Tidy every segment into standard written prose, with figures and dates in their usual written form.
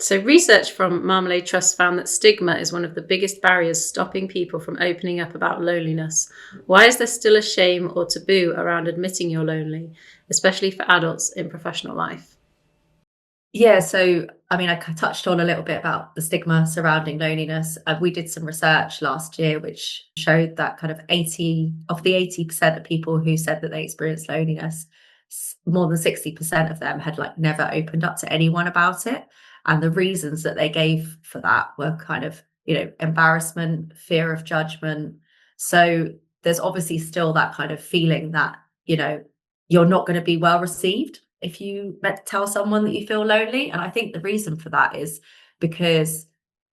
So, research from Marmalade Trust found that stigma is one of the biggest barriers stopping people from opening up about loneliness. Why is there still a shame or taboo around admitting you're lonely, especially for adults in professional life? Yeah, so I mean, touched on a little bit about the stigma surrounding loneliness. We did some research last year which showed that kind of 80 of the 80% of people who said that they experienced loneliness, more than 60% of them had like never opened up to anyone about it. And the reasons that they gave for that were kind of, embarrassment, fear of judgment. So there's obviously still that kind of feeling that, you're not going to be well received if you tell someone that you feel lonely. And I think the reason for that is because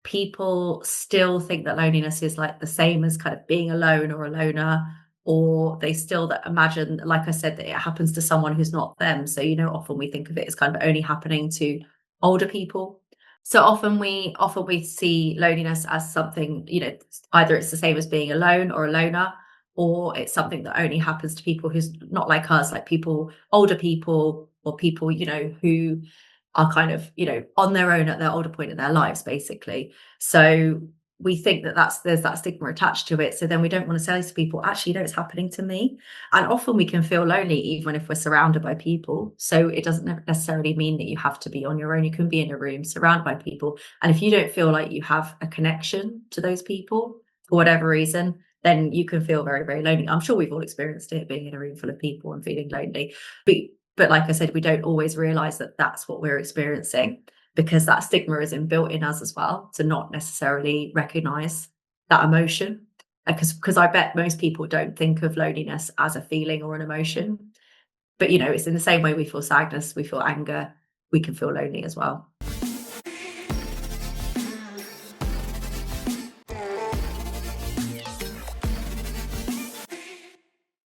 people still think that loneliness is like the same as kind of being alone or a loner, or they still that imagine, like I said, that it happens to someone who's not them. So, often we think of it as kind of only happening to older people. So often we see loneliness as something, either it's the same as being alone or a loner, or it's something that only happens to people who's not like us, like people, older people, or people, who are kind of, on their own at their older point in their lives, basically. So we think that there's that stigma attached to it. So then we don't want to say to people, actually, it's happening to me. And often we can feel lonely even if we're surrounded by people. So it doesn't necessarily mean that you have to be on your own. You can be in a room surrounded by people. And if you don't feel like you have a connection to those people for whatever reason, then you can feel very, very lonely. I'm sure we've all experienced it, being in a room full of people and feeling lonely. But like I said, we don't always realize that that's what we're experiencing, because that stigma is inbuilt in us as well, to not necessarily recognize that emotion. Because I bet most people don't think of loneliness as a feeling or an emotion. But, it's in the same way we feel sadness, we feel anger, we can feel lonely as well.